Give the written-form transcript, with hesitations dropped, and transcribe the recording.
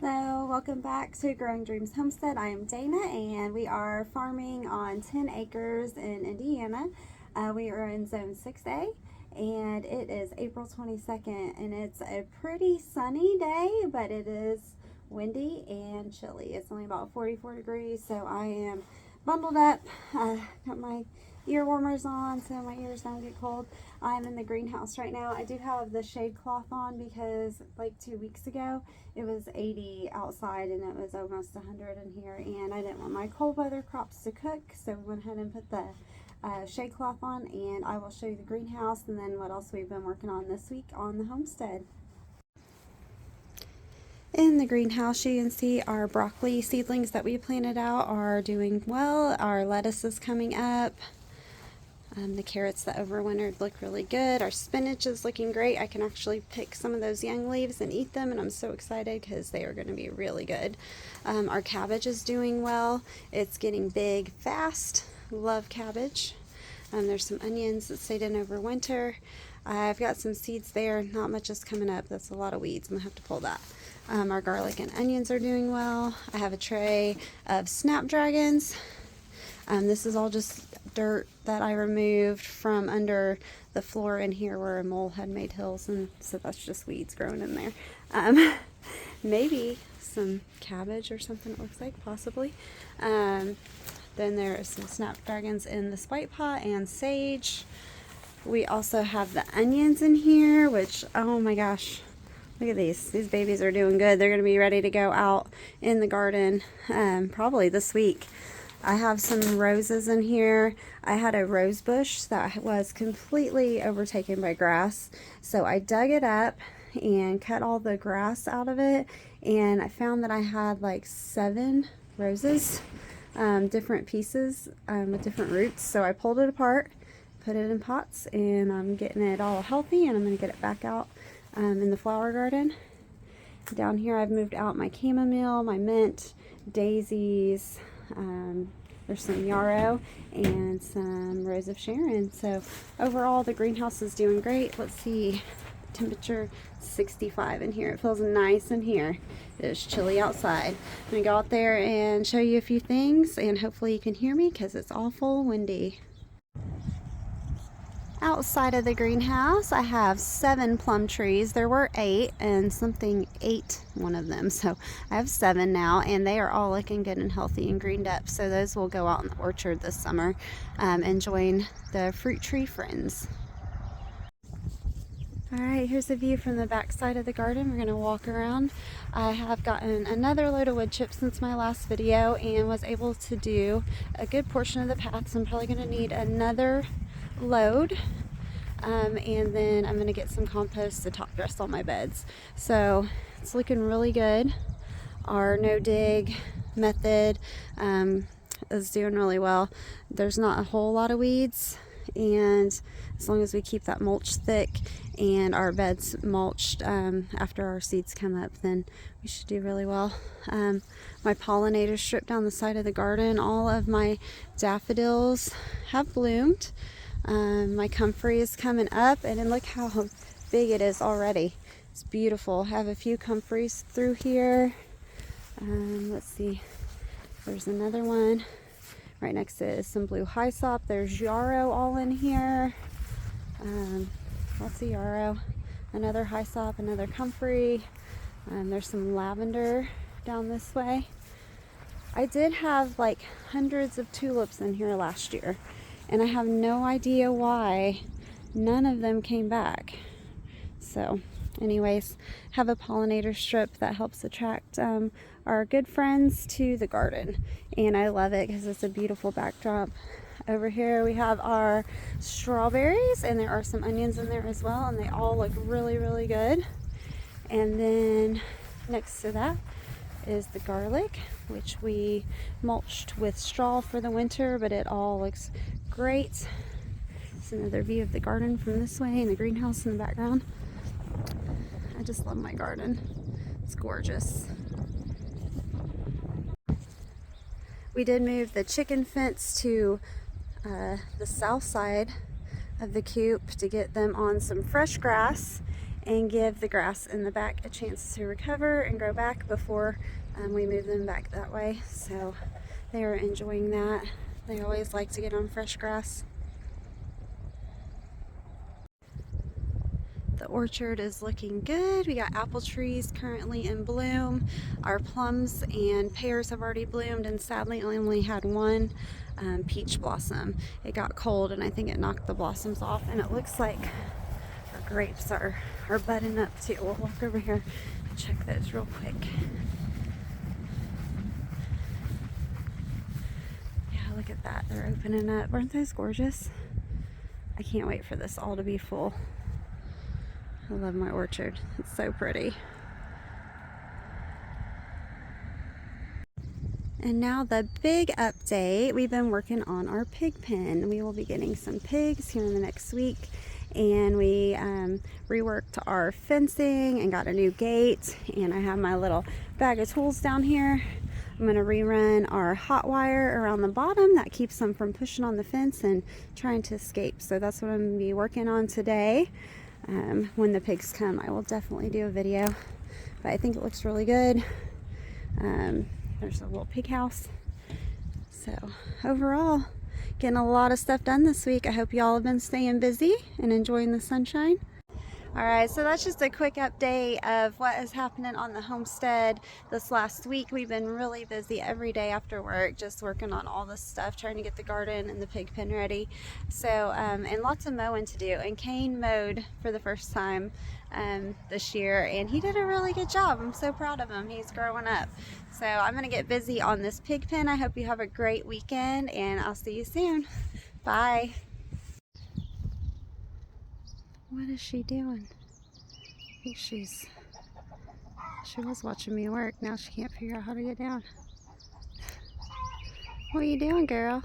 Hello, welcome back to Growing Dreams Homestead. I am Dana and we are farming on 10 acres in Indiana. We are in Zone 6A and it is April 22nd and it's a pretty sunny day, but it is windy and chilly. It's only about 44 degrees, so I am bundled up. Got my ear warmers on so my ears don't get cold. I'm in the greenhouse right now. I do have the shade cloth on because like 2 weeks ago it was 80 outside and it was almost 100 in here, and I didn't want my cold weather crops to cook, so we went ahead and put the shade cloth on, and I will show you the greenhouse and then what else we've been working on this week on the homestead. In the greenhouse, you can see our broccoli seedlings that we planted out are doing well. Our lettuce is coming up. The carrots that overwintered look really good. Our spinach is looking great. I can actually pick some of those young leaves and eat them, and I'm so excited because they are going to be really good. Our cabbage is doing well. It's getting big fast. Love cabbage. There's some onions that stayed in over winter. I've got some seeds there. Not much is coming up. That's a lot of weeds. I'm going to have to pull that. Our garlic and onions are doing well. I have a tray of snapdragons. This is all just dirt that I removed from under the floor in here where a mole had made hills, and so that's just weeds growing in there. Maybe some cabbage or something, it looks like, possibly. Then there are some snapdragons in the spite pot and sage. We also have the onions in here, which, oh my gosh, look at these. These babies are doing good. They're going to be ready to go out in the garden probably this week. I have some roses in here. I had a rose bush that was completely overtaken by grass, so I dug it up and cut all the grass out of it, and I found that I had like 7 roses, different pieces with different roots. So I pulled it apart, put it in pots, and I'm getting it all healthy, and I'm going to get it back out in the flower garden. Down here I've moved out my chamomile, my mint, daisies, there's some yarrow and some rose of Sharon. So overall the greenhouse is doing great. Let's see, temperature 65 in here. It feels nice in here. It is chilly outside. I'm gonna go out there and show you a few things, and hopefully you can hear me because it's awful windy. Outside of the greenhouse, I have 7 plum trees. There were 8, and something ate one of them. So I have 7 now, and they are all looking good and healthy and greened up. So those will go out in the orchard this summer and join the fruit tree friends. All right, here's a view from the back side of the garden. We're gonna walk around. I have gotten another load of wood chips since my last video and was able to do a good portion of the path. So I'm probably gonna need another load, and then I'm gonna get some compost to top dress all my beds. So it's looking really good. Our no dig method is doing really well. There's not a whole lot of weeds, and as long as we keep that mulch thick and our beds mulched after our seeds come up, then we should do really well. My pollinator strip down the side of the garden, all of my daffodils have bloomed. My comfrey is coming up, and then look how big it is already. It's beautiful. I have a few comfreys through here. Let's see, there's another one right next to it is some blue hyssop. There's yarrow all in here. Lots of yarrow, another hyssop, another comfrey. There's some lavender down this way. I did have like hundreds of tulips in here last year, and I have no idea why none of them came back. So anyways, have a pollinator strip that helps attract our good friends to the garden, and I love it because it's a beautiful backdrop. Over here we have our strawberries, and there are some onions in there as well, and they all look really, really good. And then next to that is the garlic, which we mulched with straw for the winter, but it all looks great. It's another view of the garden from this way, and the greenhouse in the background. I just love my garden. It's gorgeous. We did move the chicken fence to the south side of the coop to get them on some fresh grass, and give the grass in the back a chance to recover and grow back before we move them back that way. So they are enjoying that. They always like to get on fresh grass. The orchard is looking good. We got apple trees currently in bloom. Our plums and pears have already bloomed, and sadly only had one peach blossom. It got cold and I think it knocked the blossoms off, and it looks like our grapes are budding up too. We'll walk over here and check those real quick. Yeah, look at that. They're opening up. Aren't those gorgeous? I can't wait for this all to be full. I love my orchard. It's so pretty. And now the big update. We've been working on our pig pen. We will be getting some pigs here in the next week. And we reworked our fencing and got a new gate. And I have my little bag of tools down here. I'm going to rerun our hot wire around the bottom that keeps them from pushing on the fence and trying to escape. So that's what I'm going to be working on today. When the pigs come, I will definitely do a video, but I think it looks really good. There's a little pig house. So overall, getting a lot of stuff done this week. I hope y'all have been staying busy and enjoying the sunshine. Alright, so that's just a quick update of what is happening on the homestead this last week. We've been really busy every day after work, just working on all this stuff, trying to get the garden and the pig pen ready. So, and lots of mowing to do. And Kane mowed for the first time this year, and he did a really good job. I'm so proud of him. He's growing up. So I'm going to get busy on this pig pen. I hope you have a great weekend, and I'll see you soon. Bye. What is she doing? I think she was watching me work. Now she can't figure out how to get down. What are you doing, girl?